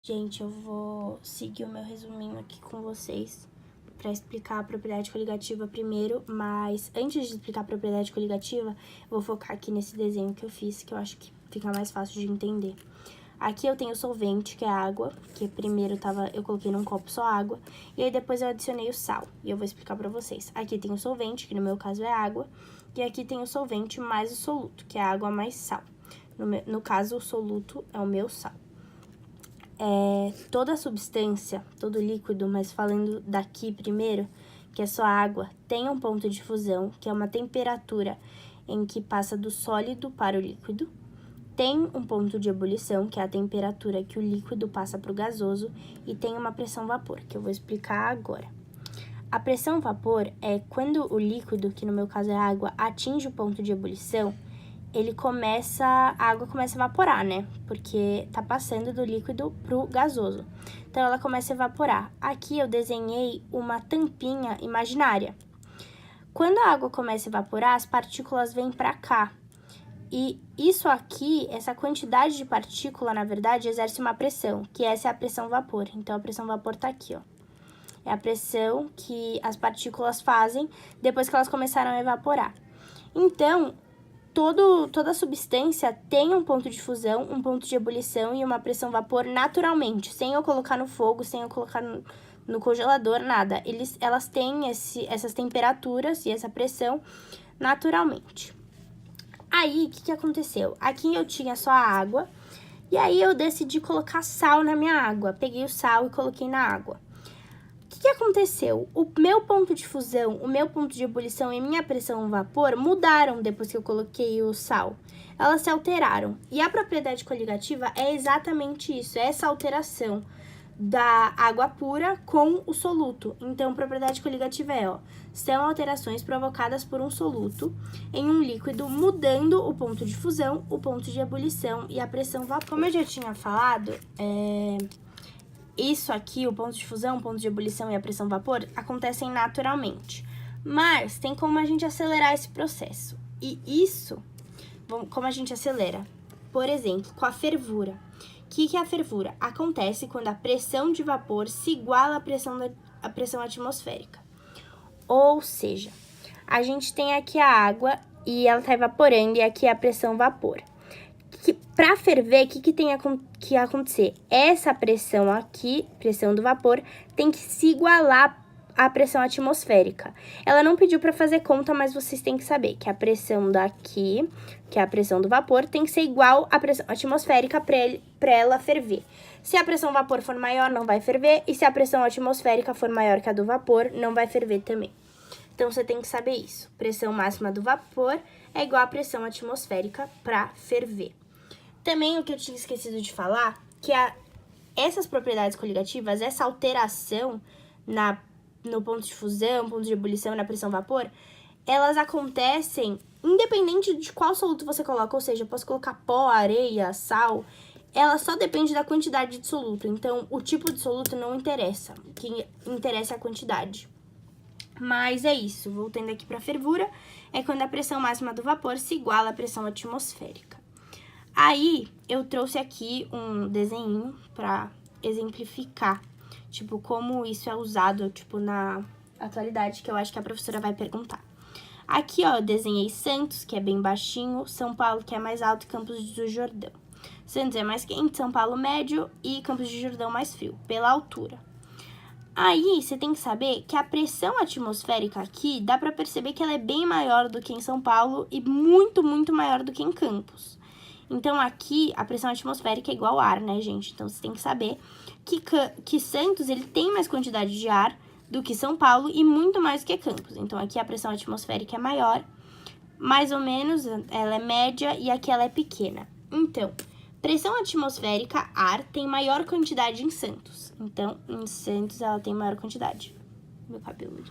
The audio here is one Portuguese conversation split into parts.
Gente, eu vou seguir o meu resuminho aqui com vocês para explicar a propriedade coligativa primeiro, mas antes de explicar a propriedade coligativa, eu vou focar aqui nesse desenho que eu fiz, que eu acho que fica mais fácil de entender. Aqui eu tenho o solvente, que é a água, que primeiro eu coloquei num copo só água, e aí depois eu adicionei o sal, e eu vou explicar pra vocês. Aqui tem o solvente, que no meu caso é água, e aqui tem o solvente mais o soluto, que é água mais sal. No caso, o soluto é o meu sal. Toda substância, todo líquido, mas falando daqui primeiro, que é só água, tem um ponto de fusão, que é uma temperatura em que passa do sólido para o líquido. Tem um ponto de ebulição, que é a temperatura que o líquido passa para o gasoso, e tem uma pressão-vapor, que eu vou explicar agora. A pressão-vapor é quando o líquido, que no meu caso é água, atinge o ponto de ebulição, a água começa a evaporar, né? Porque tá passando do líquido pro gasoso. Então, ela começa a evaporar. Aqui eu desenhei uma tampinha imaginária. Quando a água começa a evaporar, as partículas vêm pra cá. E isso aqui, essa quantidade de partícula, na verdade, exerce uma pressão, que essa é a pressão-vapor. Então, a pressão-vapor tá aqui, ó. É a pressão que as partículas fazem depois que elas começaram a evaporar. Então, toda substância tem um ponto de fusão, um ponto de ebulição e uma pressão-vapor naturalmente, sem eu colocar no fogo, sem eu colocar no congelador, nada. Elas têm essas temperaturas e essa pressão naturalmente. Aí, o que aconteceu? Aqui eu tinha só a água, e aí eu decidi colocar sal na minha água. Peguei o sal e coloquei na água. O que aconteceu? O meu ponto de fusão, o meu ponto de ebulição e minha pressão-vapor mudaram depois que eu coloquei o sal. Elas se alteraram. E a propriedade coligativa é exatamente isso, é essa alteração da água pura com o soluto. Então, propriedade coligativa são alterações provocadas por um soluto em um líquido, mudando o ponto de fusão, o ponto de ebulição e a pressão-vapor. Como eu já tinha falado, isso aqui, o ponto de fusão, o ponto de ebulição e a pressão-vapor, acontecem naturalmente. Mas tem como a gente acelerar esse processo. E isso, como a gente acelera? Por exemplo, com a fervura. O que é a fervura? Acontece quando a pressão de vapor se iguala à pressão atmosférica. Ou seja, a gente tem aqui a água e ela está evaporando e aqui é a pressão-vapor. Para ferver, o que tem que acontecer? Essa pressão aqui, pressão do vapor, tem que se igualar à pressão atmosférica. Ela não pediu para fazer conta, mas vocês têm que saber que a pressão daqui, que é a pressão do vapor, tem que ser igual à pressão atmosférica para ela ferver. Se a pressão vapor for maior, não vai ferver, e se a pressão atmosférica for maior que a do vapor, não vai ferver também. Então, você tem que saber isso. Pressão máxima do vapor é igual à pressão atmosférica para ferver. Também o que eu tinha esquecido de falar, que essas propriedades coligativas, essa alteração no ponto de fusão, ponto de ebulição e na pressão-vapor, elas acontecem independente de qual soluto você coloca, ou seja, eu posso colocar pó, areia, sal, ela só depende da quantidade de soluto. Então, o tipo de soluto não interessa, o que interessa é a quantidade. Mas é isso, voltando aqui para a fervura, é quando a pressão máxima do vapor se iguala à pressão atmosférica. Aí, eu trouxe aqui um desenho para exemplificar, tipo, como isso é usado, tipo, na atualidade, que eu acho que a professora vai perguntar. Aqui, ó, eu desenhei Santos, que é bem baixinho, São Paulo, que é mais alto, e Campos do Jordão. Santos é mais quente, São Paulo médio e Campos do Jordão mais frio, pela altura. Aí, você tem que saber que a pressão atmosférica aqui, dá para perceber que ela é bem maior do que em São Paulo e muito, muito maior do que em Campos. Então, aqui, a pressão atmosférica é igual ao ar, né, gente? Então, você tem que saber que Santos, ele tem mais quantidade de ar do que São Paulo e muito mais do que Campos. Então, aqui a pressão atmosférica é maior, mais ou menos, ela é média e aqui ela é pequena. Então, pressão atmosférica, ar, tem maior quantidade em Santos. Então, em Santos, ela tem maior quantidade. Meu cabelo.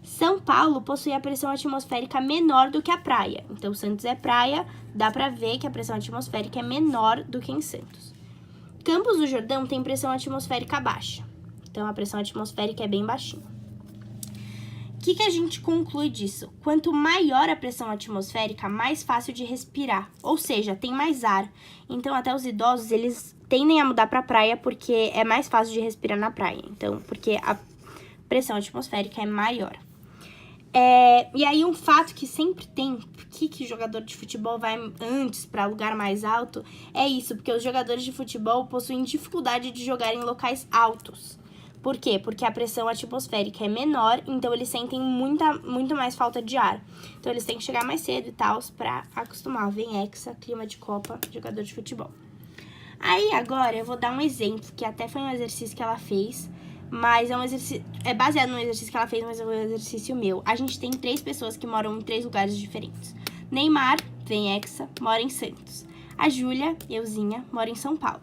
São Paulo possui a pressão atmosférica menor do que a praia. Então, Santos é praia, dá pra ver que a pressão atmosférica é menor do que em Santos. Campos do Jordão tem pressão atmosférica baixa. Então, a pressão atmosférica é bem baixinha. O que a gente conclui disso? Quanto maior a pressão atmosférica, mais fácil de respirar. Ou seja, tem mais ar. Então, até os idosos, eles tendem a mudar para praia porque é mais fácil de respirar na praia. Então, porque a pressão atmosférica é maior. E aí, um fato que sempre tem, por que jogador de futebol vai antes para lugar mais alto, é isso, porque os jogadores de futebol possuem dificuldade de jogar em locais altos. Por quê? Porque a pressão atmosférica é menor, então eles sentem muito mais falta de ar. Então, eles têm que chegar mais cedo e tal, pra acostumar. Vem Hexa, clima de Copa, jogador de futebol. Aí, agora, eu vou dar um exemplo, que até foi um exercício que ela fez, mas é um exercício, é baseado no exercício que ela fez, mas é um exercício meu. A gente tem 3 pessoas que moram em 3 lugares diferentes. Neymar, vem Hexa, mora em Santos. A Júlia, euzinha, mora em São Paulo.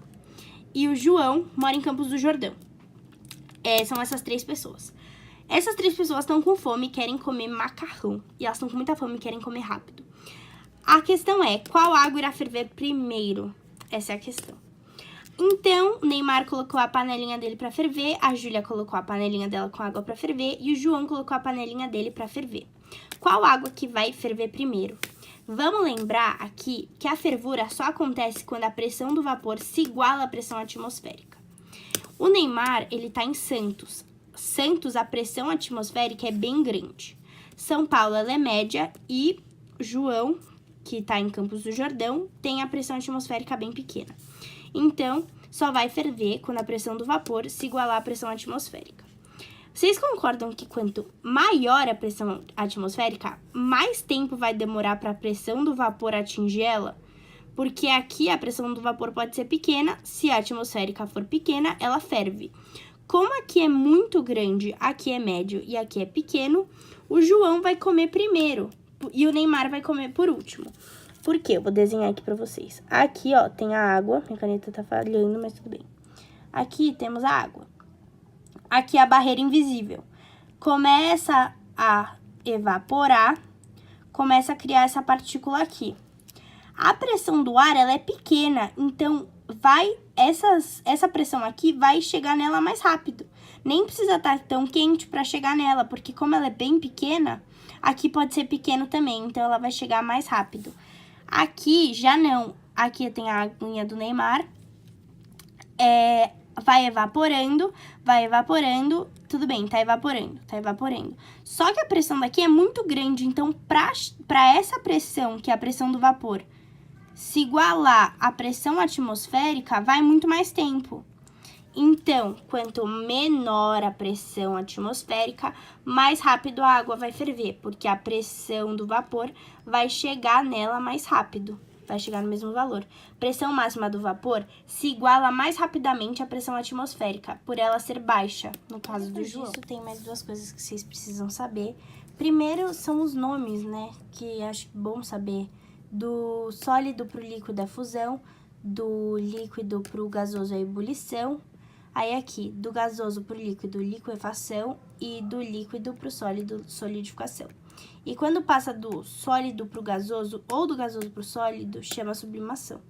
E o João mora em Campos do Jordão. São essas 3 pessoas. Essas 3 pessoas estão com fome e querem comer macarrão. E elas estão com muita fome e querem comer rápido. A questão é, qual água irá ferver primeiro? Essa é a questão. Então, o Neymar colocou a panelinha dele pra ferver, a Júlia colocou a panelinha dela com água pra ferver e o João colocou a panelinha dele pra ferver. Qual água que vai ferver primeiro? Vamos lembrar aqui que a fervura só acontece quando a pressão do vapor se iguala à pressão atmosférica. O Neymar, ele tá em Santos. Santos, a pressão atmosférica é bem grande. São Paulo, ela é média e João, que tá em Campos do Jordão, tem a pressão atmosférica bem pequena. Então, só vai ferver quando a pressão do vapor se igualar à pressão atmosférica. Vocês concordam que quanto maior a pressão atmosférica, mais tempo vai demorar para a pressão do vapor atingir ela? Porque aqui a pressão do vapor pode ser pequena, se a atmosférica for pequena, ela ferve. Como aqui é muito grande, aqui é médio e aqui é pequeno, o João vai comer primeiro e o Neymar vai comer por último. Por quê? Eu vou desenhar aqui pra vocês. Aqui, ó, tem a água. Minha caneta tá falhando, mas tudo bem. Aqui temos a água. Aqui a barreira invisível. Começa a evaporar, começa a criar essa partícula aqui. A pressão do ar, ela é pequena, então essa pressão aqui vai chegar nela mais rápido. Nem precisa estar tão quente para chegar nela, porque como ela é bem pequena, aqui pode ser pequeno também, então ela vai chegar mais rápido. Aqui já não. Aqui tem a aguinha do Neymar. Vai evaporando. Tudo bem, tá evaporando. Só que a pressão daqui é muito grande, então pra essa pressão, que é a pressão do vapor, se igualar à pressão atmosférica, vai muito mais tempo. Então, quanto menor a pressão atmosférica, mais rápido a água vai ferver, porque a pressão do vapor vai chegar nela mais rápido, vai chegar no mesmo valor. Pressão máxima do vapor se iguala mais rapidamente à pressão atmosférica, por ela ser baixa, no caso do João. Isso tem mais 2 coisas que vocês precisam saber. Primeiro são os nomes, né, que acho bom saber, do sólido pro líquido a fusão, do líquido pro gasoso a ebulição. Aí aqui, do gasoso pro líquido, liquefação, e do líquido pro sólido, solidificação. E quando passa do sólido pro gasoso ou do gasoso pro sólido, chama sublimação.